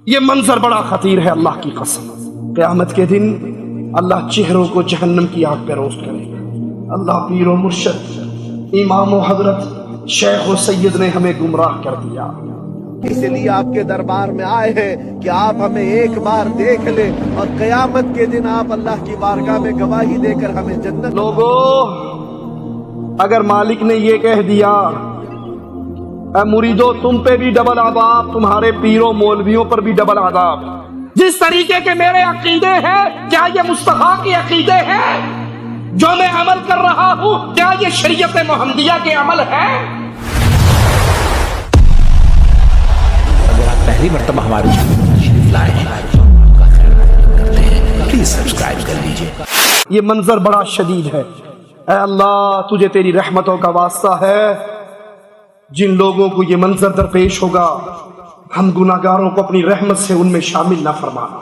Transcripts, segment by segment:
یہ منظر بڑا خطیر ہے اللہ کی قسم. قیامت کے دن اللہ چہروں کو جہنم کی آگ پہ روشن کرے گا. اللہ پیر و مرشد امام و حضرت شیخ و سید نے ہمیں گمراہ کر دیا. اس لیے آپ کے دربار میں آئے ہیں کہ آپ ہمیں ایک بار دیکھ لیں اور قیامت کے دن آپ اللہ کی بارگاہ میں گواہی دے کر ہمیں جنت. لوگو اگر مالک نے یہ کہہ دیا اے مریدو تم پہ بھی ڈبل عذاب، تمہارے پیروں مولویوں پر بھی ڈبل عذاب. جس طریقے کے میرے عقیدے ہیں کیا یہ مصطفیٰ کے عقیدے ہیں جو میں عمل کر رہا ہوں؟ کیا یہ شریعت محمدیہ کے عمل ہے؟ اگر آپ پہلی مرتبہ ہمارے چینل پر تشریف لائے ہیں تو آپ کا خیر کرتے ہیں، پلیز سبسکرائب کر لیجئے. یہ منظر بڑا شدید ہے. اے اللہ تجھے تیری رحمتوں کا واسطہ ہے، جن لوگوں کو یہ منظر درپیش ہوگا ہم گناہگاروں کو اپنی رحمت سے ان میں شامل نہ فرمانا،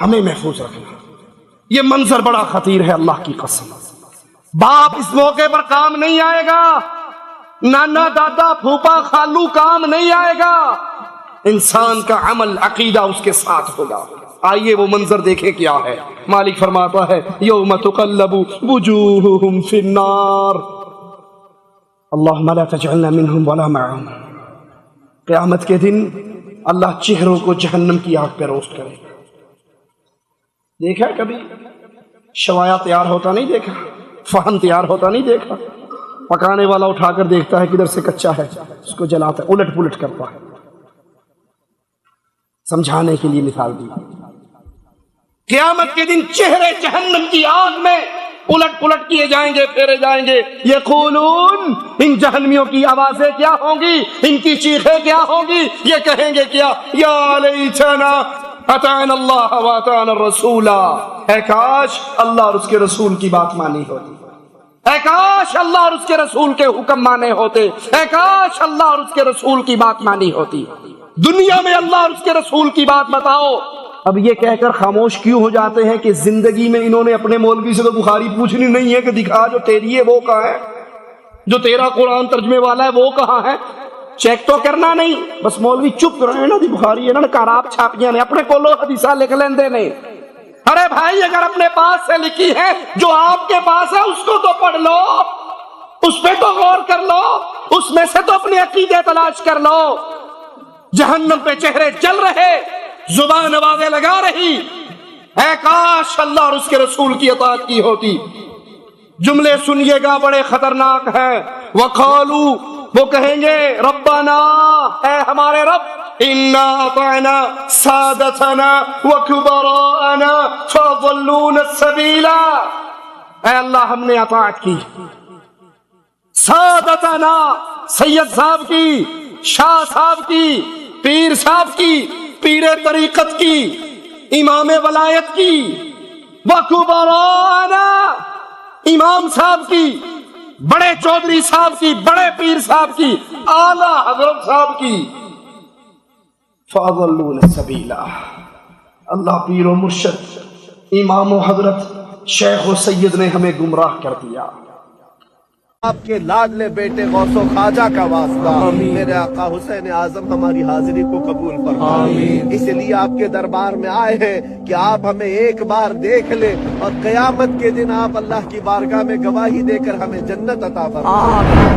ہمیں محفوظ رکھنا. یہ منظر بڑا خطیر ہے اللہ کی قسم. باپ اس موقع پر کام نہیں آئے گا، نانا دادا پھوپا خالو کام نہیں آئے گا، انسان کا عمل عقیدہ اس کے ساتھ ہوگا. آئیے وہ منظر دیکھیں کیا ہے. مالک فرماتا ہے یوم تقلب وجوہہم فی النار اللہم لا تجعلنا منہم ولا معہم. قیامت کے دن اللہ چہروں کو جہنم کی آگ پہ روشن کرے گا. دیکھا ہے کبھی شوایا تیار ہوتا نہیں دیکھا، فہم تیار ہوتا نہیں دیکھا؟ پکانے والا اٹھا کر دیکھتا ہے کدھر سے کچا ہے، اس کو جلاتا ہے، الٹ پلٹ کرتا ہے. سمجھانے کے لیے مثال دی. قیامت کے دن چہرے جہنم کی آگ میں الٹ پلٹ کیے جائیں گے، پھیرے جائیں گے. یقولون ان جہنمیوں کی آوازیں کیا ہوں گی، ان کی چیخیں کیا ہوں گی؟ یہ کہیں گے کیا؟ یا لیتنا اطعنا اللہ واطعنا الرسول. اے کاش اللہ اور اس کے رسول کی بات مانی ہوتی، اے کاش اللہ اور اس کے رسول کے حکم مانے ہوتے، اے کاش اللہ اور اس کے رسول کی بات مانی ہوتی. دنیا میں اللہ اور اس کے رسول کی بات بتاؤ. اب یہ کہہ کر خاموش کیوں ہو جاتے ہیں کہ زندگی میں انہوں نے اپنے مولوی سے تو بخاری پوچھنی نہیں ہے کہ دکھا جو تیری ہے وہ کہاں ہے، جو تیرا قرآن ترجمے والا ہے وہ کہاں ہے. چیک تو کرنا نہیں، بس مولوی چپ رہے نا دی بخاری ہے نا کاراب چھاپیاں نے اپنے کولو حدیثہ لکھ لیندے نے. ارے بھائی اگر اپنے پاس سے لکھی ہے جو آپ کے پاس ہے اس کو تو پڑھ لو، اس پہ تو غور کر لو، اس میں سے تو اپنے عقیدے تلاش کر لو. جہنم پہ چہرے جل رہے، زبان آوازیں لگا رہی، اے کاش اللہ اور اس کے رسول کی اطاعت کی ہوتی. جملے سنیے گا بڑے خطرناک ہیں. وقالو وہ کہیں گے ربنا اے ہمارے رب انا اطعنا سادتنا وکبراءنا فضلونا السبیل. اے اللہ ہم نے اطاعت کی سادتنا، سید صاحب کی، شاہ صاحب کی، پیر صاحب کی، پیر طریقت کی، امام ولایت کی، وکبراءنا امام صاحب کی، بڑے چودھری صاحب کی، بڑے پیر صاحب کی، اعلی حضرت صاحب کی. فاضلون السبیلا. اللہ پیر و مرشد امام و حضرت شیخ و سید نے ہمیں گمراہ کر دیا. آپ کے لاڈلے بیٹے غوث و خواجہ کا واسطہ میرے آقا حسین اعظم ہماری حاضری کو قبول فرمائے. اس لیے آپ کے دربار میں آئے ہیں کہ آپ ہمیں ایک بار دیکھ لیں اور قیامت کے دن آپ اللہ کی بارگاہ میں گواہی دے کر ہمیں جنت عطا فرمائے.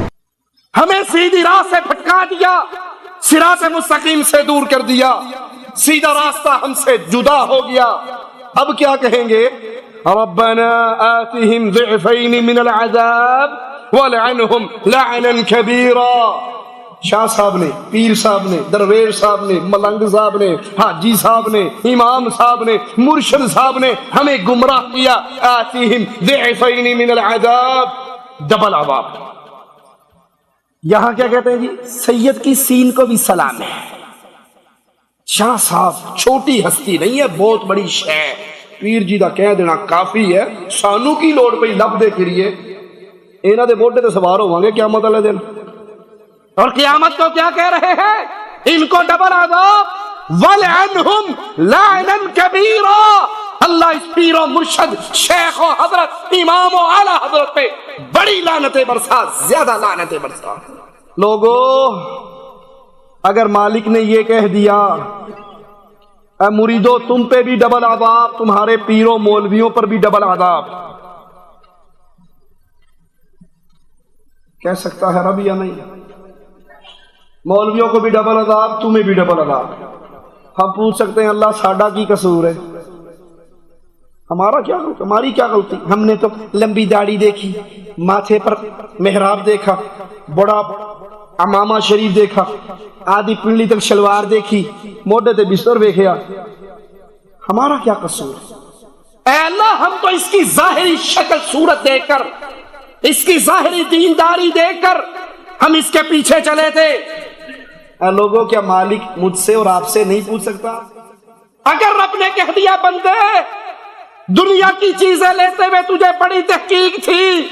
ہمیں سیدھی راہ سے بھٹکا دیا، صراط مستقیم سے دور کر دیا، سیدھا راستہ ہم سے جدا ہو گیا. اب کیا کہیں گے؟ ربنا آتهم ضعفین من العذاب وَلَعَنْهُمْ لَعْنًا كَبِيرًا. شاہ صاحب نے، پیر صاحب نے، درویش صاحب نے، ملنگ صاحب نے، حاجی صاحب نے، امام صاحب نے، مرشد صاحب نے ہمیں گمراہ کیا. آتِهِمْ ضِعْفَيْنِ مِنَ الْعَذَابِ، ڈبل عذاب. یہاں کیا کہتے ہیں جی؟ سید کی سین کو بھی سلام ہے. شاہ صاحب چھوٹی ہستی نہیں ہے، بہت بڑی شے. پیر جی دا کہہ دینا کافی ہے، سانو کی لوڑ پہ لب دے کریے. انہاں دے موڈے تے سوار ہوواں گے قیامت والے دن. اور قیامت کو کیا کہہ رہے ہیں؟ ان کو ڈبل عذاب وَلْعَنْهُمْ لَعْنًا كَبِيرًا. اللہ اس پیر و مرشد شیخ و حضرت امام و اعلی حضرت پہ بڑی لعنتیں برسا، زیادہ لعنتیں برسا. لوگو اگر مالک نے یہ کہہ دیا اے مریدو تم پہ بھی ڈبل عذاب، تمہارے پیروں مولویوں پر بھی ڈبل عذاب. کہہ سکتا ہے رب یا نہیں؟ مولویوں کو بھی ڈبل عذاب، تمہیں بھی ڈبل عذاب. ہم پوچھ سکتے ہیں اللہ ساڈا کی قصور ہے؟ ہمارا کیا غلطی؟ ہماری کیا غلطی؟ ہم نے تو لمبی داڑھی دیکھی، ماتھے پر محراب دیکھا، بڑا امامہ شریف دیکھا، آدھی پنڈلی تک شلوار دیکھی، موڈے تے بستر دیکھیا. ہمارا کیا قصور؟ اے اللہ ہم تو اس کی ظاہری شکل صورت دیکھ کر، اس کی ظاہری دینداری دیکھ کر ہم اس کے پیچھے چلے تھے. اے لوگوں کیا مالک مجھ سے اور آپ سے نہیں پوچھ سکتا؟ اگر رب نے کہہ دیا بندے دنیا کی چیزیں لیتے ہوئے تجھے بڑی تحقیق تھی،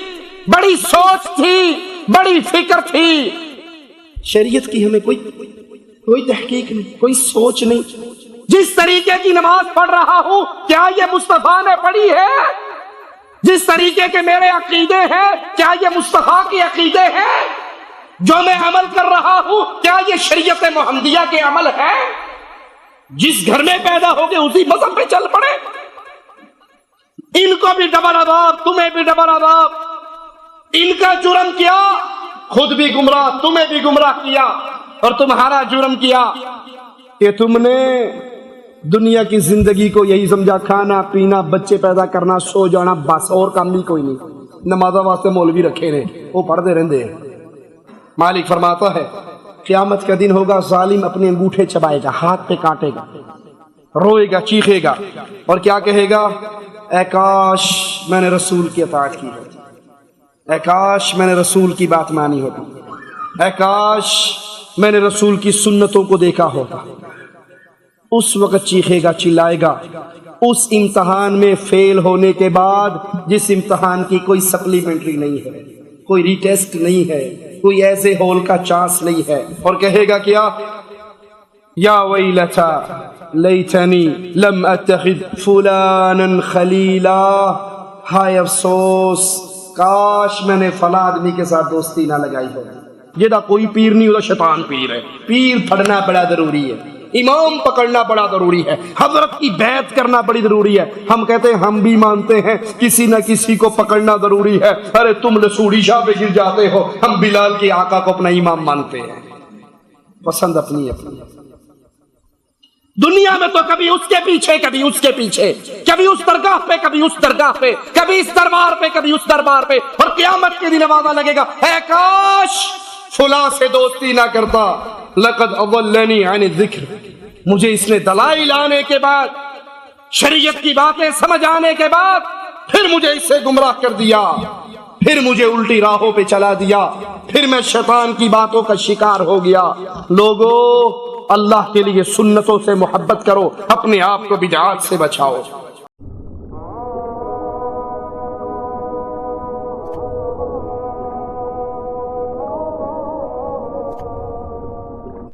بڑی سوچ تھی، بڑی فکر تھی، شریعت کی ہمیں کوئی تحقیق نہیں، کوئی سوچ نہیں. جس طریقے کی نماز پڑھ رہا ہوں کیا یہ مصطفیٰ نے پڑھی ہے؟ جس طریقے کے میرے عقیدے ہیں کیا یہ مصطفیٰ کے عقیدے ہیں؟ جو میں عمل کر رہا ہوں کیا یہ شریعت محمدیہ کے عمل ہے؟ جس گھر میں پیدا ہو گئے اسی مذہب پہ چل پڑے. ان کو بھی ڈبل عذاب، تمہیں بھی ڈبل عذاب. ان کا جرم کیا، خود بھی گمراہ، تمہیں بھی گمراہ کیا. اور تمہارا جرم کیا کہ تم نے دنیا کی زندگی کو یہی سمجھا کھانا پینا بچے پیدا کرنا سو جانا بس، اور کام بھی کوئی نہیں. نمازہ واسطے مولوی رکھے نے، وہ پڑھتے رہتے ہیں. مالک فرماتا ہے قیامت کا دن ہوگا، ظالم اپنے انگوٹھے چبائے گا، ہاتھ پہ کاٹے گا، روئے گا، چیخے گا اور کیا کہے گا؟ اے کاش میں نے رسول کی اطاعت کی ہوتی، اے کاش میں نے رسول کی بات مانی ہوتی، اے کاش میں نے رسول کی سنتوں کو دیکھا ہوتا. اس وقت چیخے گا، چلائے گا. اس امتحان میں فیل ہونے کے بعد، جس امتحان کی کوئی سپلیمنٹری نہیں ہے، کوئی ری ٹیسٹ نہیں ہے، کوئی ایسے ہول کا چانس نہیں ہے، اور کہے گا کیا؟ یا ویلتا لیتنی لم اتخذ فلانا خلیلا، ہائے افسوس کاش میں نے فلاں آدمی کے ساتھ دوستی نہ لگائی ہو. جہاں کوئی پیر نہیں ہوتا شیطان پیر ہے. پیر پڑھنا بڑا ضروری ہے، امام پکڑنا بڑا ضروری ہے، حضرت کی بیعت کرنا بڑی ضروری ہے. ہم کہتے ہیں ہم بھی مانتے ہیں کسی نہ کسی کو پکڑنا ضروری ہے. ارے تم لسوڑی شاہ پہ گر جاتے ہو، ہم بلال کے آقا کو اپنا امام مانتے ہیں. پسند اپنی اپنی. دنیا میں تو کبھی اس کے پیچھے، کبھی اس کے پیچھے، کبھی اس درگاہ پہ، کبھی اس درگاہ پہ، کبھی اس دربار پہ، کبھی اس دربار پہ. اور قیامت کے دن آواز لگے گا اے کاش فلاں سے دوستی نہ کرتا، لقد اضلنی عن الذکر، مجھے اس نے دلائل آنے کے بعد، شریعت کی باتیں سمجھ آنے کے بعد پھر مجھے اس سے گمراہ کر دیا، پھر مجھے الٹی راہوں پہ چلا دیا، پھر میں شیطان کی باتوں کا شکار ہو گیا. لوگوں اللہ کے لیے سنتوں سے محبت کرو، اپنے آپ کو بدعات سے بچاؤ.